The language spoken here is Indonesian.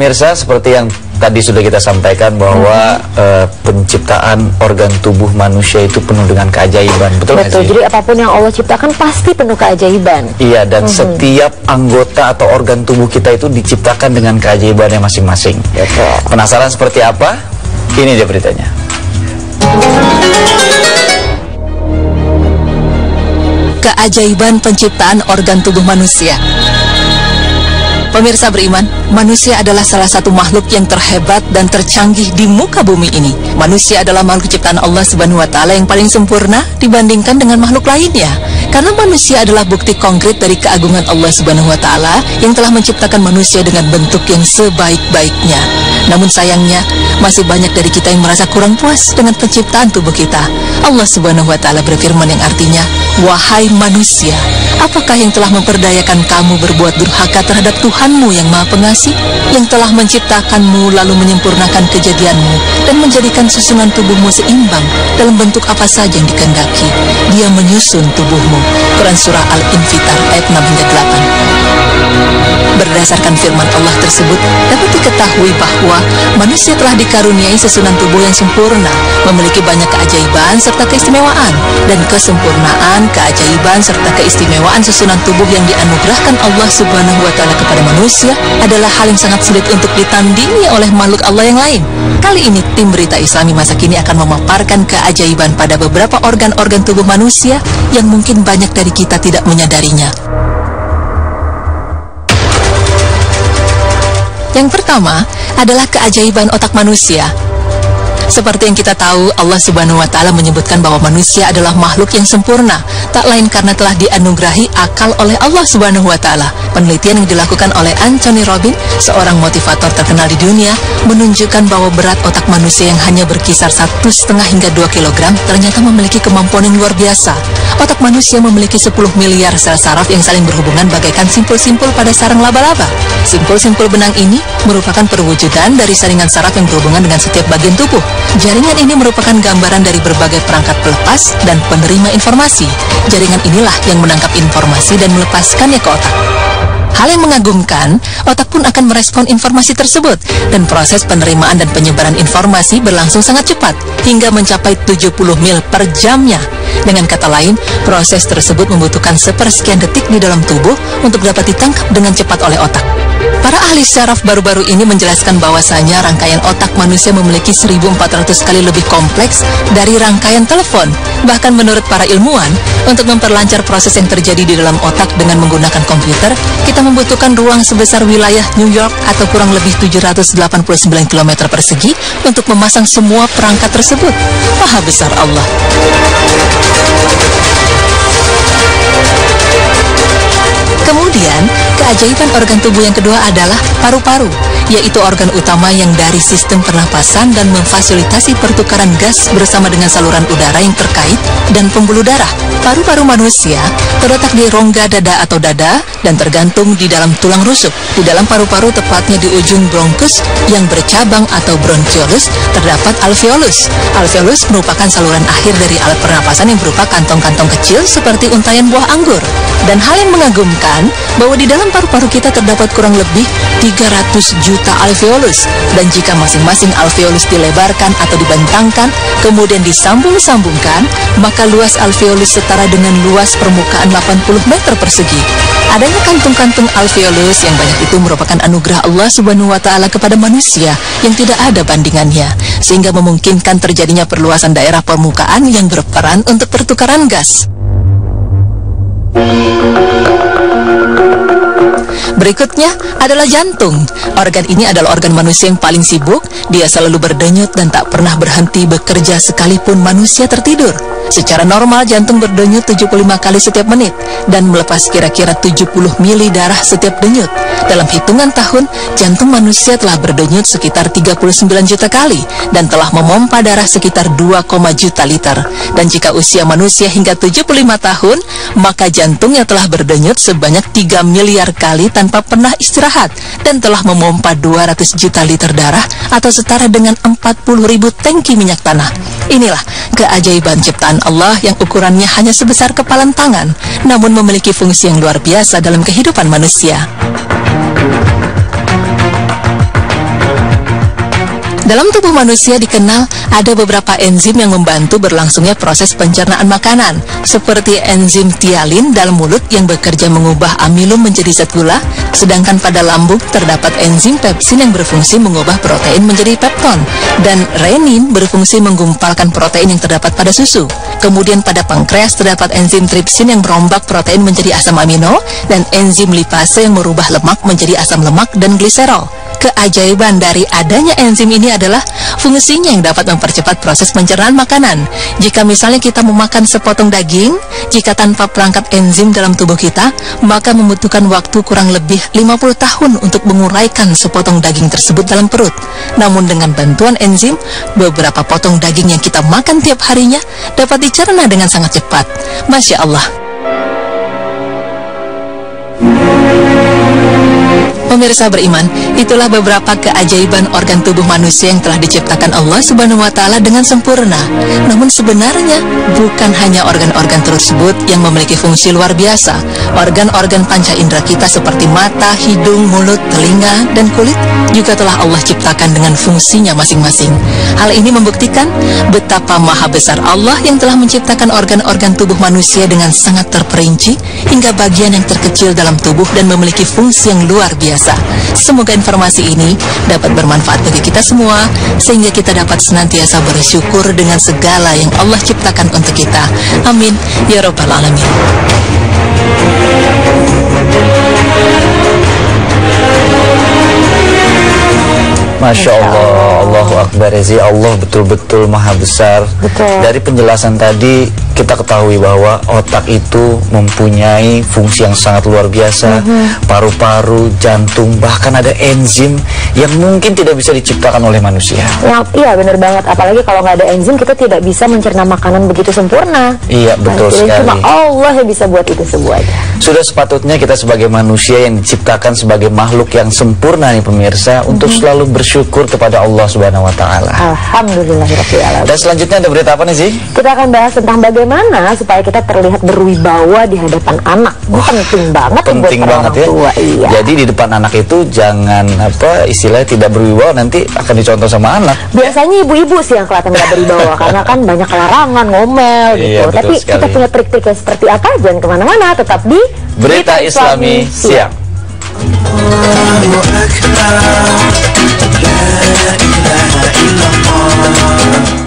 pemirsa, seperti yang tadi sudah kita sampaikan bahwa penciptaan organ tubuh manusia itu penuh dengan keajaiban. Betul nggak sih? Jadi apapun yang Allah ciptakan pasti penuh keajaiban. Iya, dan setiap anggota atau organ tubuh kita itu diciptakan dengan keajaibannya masing-masing. Penasaran seperti apa? Ini dia beritanya. Keajaiban penciptaan organ tubuh manusia. Pemirsa beriman, manusia adalah salah satu makhluk yang terhebat dan tercanggih di muka bumi ini. Manusia adalah makhluk ciptaan Allah Subhanahu wa Ta'ala yang paling sempurna dibandingkan dengan makhluk lainnya. Karena manusia adalah bukti konkret dari keagungan Allah Subhanahu wa Ta'ala yang telah menciptakan manusia dengan bentuk yang sebaik-baiknya. Namun sayangnya, masih banyak dari kita yang merasa kurang puas dengan penciptaan tubuh kita. Allah Subhanahu wa Ta'ala berfirman yang artinya, "Wahai manusia, apakah yang telah memperdayakan kamu berbuat durhaka terhadap Tuhanmu yang Maha Pengasih, yang telah menciptakanmu lalu menyempurnakan kejadianmu dan menjadikan susunan tubuhmu seimbang dalam bentuk apa saja yang dikehendaki. Dia menyusun tubuhmu." Quran Surah Al-Infitar ayat 6 hingga 8. Berdasarkan firman Allah tersebut, dapat diketahui bahwa manusia telah dikaruniai susunan tubuh yang sempurna, memiliki banyak keajaiban serta keistimewaan, dan kesempurnaan, keajaiban serta keistimewaan susunan tubuh yang dianugerahkan Allah Subhanahu wa Ta'ala kepada manusia adalah hal yang sangat sulit untuk ditandingi oleh makhluk Allah yang lain. Kali ini tim Berita Islami masa kini akan memaparkan keajaiban pada beberapa organ-organ tubuh manusia yang mungkin banyak dari kita tidak menyadarinya. Yang pertama adalah keajaiban otak manusia. Seperti yang kita tahu, Allah Subhanahu wa Ta'ala menyebutkan bahwa manusia adalah makhluk yang sempurna, tak lain karena telah dianugerahi akal oleh Allah Subhanahu wa Ta'ala. Penelitian yang dilakukan oleh Anthony Robbins, seorang motivator terkenal di dunia, menunjukkan bahwa berat otak manusia yang hanya berkisar 1,5 hingga 2 kg ternyata memiliki kemampuan yang luar biasa. Otak manusia memiliki 10 miliar sel saraf yang saling berhubungan bagaikan simpul-simpul pada sarang laba-laba. Simpul-simpul benang ini merupakan perwujudan dari saringan saraf yang berhubungan dengan setiap bagian tubuh. Jaringan ini merupakan gambaran dari berbagai perangkat pelepas dan penerima informasi. Jaringan inilah yang menangkap informasi dan melepaskannya ke otak. Hal yang mengagumkan, otak pun akan merespon informasi tersebut, dan proses penerimaan dan penyebaran informasi berlangsung sangat cepat, hingga mencapai 70 mil per jamnya. Dengan kata lain, proses tersebut membutuhkan sepersekian detik di dalam tubuh untuk dapat ditangkap dengan cepat oleh otak. Para ahli syaraf baru-baru ini menjelaskan bahwasanya rangkaian otak manusia memiliki 1.400 kali lebih kompleks dari rangkaian telepon. Bahkan menurut para ilmuwan, untuk memperlancar proses yang terjadi di dalam otak dengan menggunakan komputer, kita membutuhkan ruang sebesar wilayah New York atau kurang lebih 789 km persegi untuk memasang semua perangkat tersebut. Maha besar Allah. Kemudian, keajaiban organ tubuh yang kedua adalah paru-paru, yaitu organ utama yang dari sistem pernapasan dan memfasilitasi pertukaran gas bersama dengan saluran udara yang terkait dan pembuluh darah. Paru-paru manusia terletak di rongga dada atau dada dan tergantung di dalam tulang rusuk. Di dalam paru-paru, tepatnya di ujung bronkus yang bercabang atau bronchiolus, terdapat alveolus. Alveolus merupakan saluran akhir dari alat pernapasan yang berupa kantong-kantong kecil seperti untayan buah anggur. Dan hal yang mengagumkan, bahwa di dalam paru-paru kita terdapat kurang lebih 300 juta alveolus. Dan jika masing-masing alveolus dilebarkan atau dibentangkan, kemudian disambung-sambungkan, maka luas alveolus setara dengan luas permukaan 80 meter persegi. Adanya kantung-kantung alveolus yang banyak itu merupakan anugerah Allah Subhanahu wa Ta'ala kepada manusia yang tidak ada bandingannya, sehingga memungkinkan terjadinya perluasan daerah permukaan yang berperan untuk pertukaran gas. Berikutnya adalah jantung. Organ ini adalah organ manusia yang paling sibuk. Dia selalu berdenyut dan tak pernah berhenti bekerja sekalipun manusia tertidur. Secara normal, jantung berdenyut 75 kali setiap menit dan melepas kira-kira 70 mili darah setiap denyut. Dalam hitungan tahun, jantung manusia telah berdenyut sekitar 39 juta kali dan telah memompa darah sekitar 2, juta liter. Dan jika usia manusia hingga 75 tahun, maka jantungnya telah berdenyut sebanyak 3 miliar kali tanpa pernah istirahat dan telah memompa 200 juta liter darah atau setara dengan 40.000 tangki minyak tanah. Inilah keajaiban ciptaan Allah yang ukurannya hanya sebesar kepalan tangan, namun memiliki fungsi yang luar biasa dalam kehidupan manusia. Dalam tubuh manusia dikenal ada beberapa enzim yang membantu berlangsungnya proses pencernaan makanan, seperti enzim tialin dalam mulut yang bekerja mengubah amilum menjadi zat gula, sedangkan pada lambung terdapat enzim pepsin yang berfungsi mengubah protein menjadi pepton, dan renin berfungsi menggumpalkan protein yang terdapat pada susu. Kemudian pada pankreas terdapat enzim tripsin yang merombak protein menjadi asam amino, dan enzim lipase yang merubah lemak menjadi asam lemak dan gliserol. Keajaiban dari adanya enzim ini adalah fungsinya yang dapat mempercepat proses pencernaan makanan. Jika misalnya kita memakan sepotong daging, jika tanpa perangkat enzim dalam tubuh kita, maka membutuhkan waktu kurang lebih 50 tahun untuk menguraikan sepotong daging tersebut dalam perut. Namun dengan bantuan enzim, beberapa potong daging yang kita makan tiap harinya dapat dicerna dengan sangat cepat. Masya Allah. Pemirsa beriman, itulah beberapa keajaiban organ tubuh manusia yang telah diciptakan Allah Subhanahu wa Ta'ala dengan sempurna. Namun sebenarnya bukan hanya organ-organ tersebut yang memiliki fungsi luar biasa. Organ-organ panca indera kita seperti mata, hidung, mulut, telinga, dan kulit juga telah Allah ciptakan dengan fungsinya masing-masing. Hal ini membuktikan betapa maha besar Allah yang telah menciptakan organ-organ tubuh manusia dengan sangat terperinci hingga bagian yang terkecil dalam tubuh dan memiliki fungsi yang luar biasa. Semoga informasi ini dapat bermanfaat bagi kita semua, sehingga kita dapat senantiasa bersyukur dengan segala yang Allah ciptakan untuk kita. Amin ya rabbal alamin. Masya Allah, Allahu Akbar. Allah betul-betul maha besar. Betul. Dari penjelasan tadi kita ketahui bahwa otak itu mempunyai fungsi yang sangat luar biasa. Paru-paru, jantung, bahkan ada enzim yang mungkin tidak bisa diciptakan oleh manusia. Iya benar banget. Apalagi kalau nggak ada enzim kita tidak bisa mencerna makanan begitu sempurna. Iya betul sekali. Cuma Allah yang bisa buat itu semuanya. Sudah sepatutnya kita sebagai manusia yang diciptakan sebagai makhluk yang sempurna nih pemirsa, untuk selalu bersyukur kepada Allah Subhanahu wa Ta'ala. Alhamdulillahirabbil alamin. Dan selanjutnya ada berita apa nih sih? Kita akan bahas tentang bagaimana supaya kita terlihat berwibawa di hadapan anak. Penting banget Penting buat banget ya. tua, iya. Jadi di depan anak itu jangan istilahnya tidak berwibawa, nanti akan dicontoh sama anak. Biasanya ibu-ibu sih yang kelihatan nggak berwibawa karena kan banyak larangan, ngomel gitu. Iya, betul Tapi sekali. kita punya trik-triknya seperti apa? Jangan kemana-mana, tetap di Berita Islami Siang. Allahu Akbar, la ilaha illallah.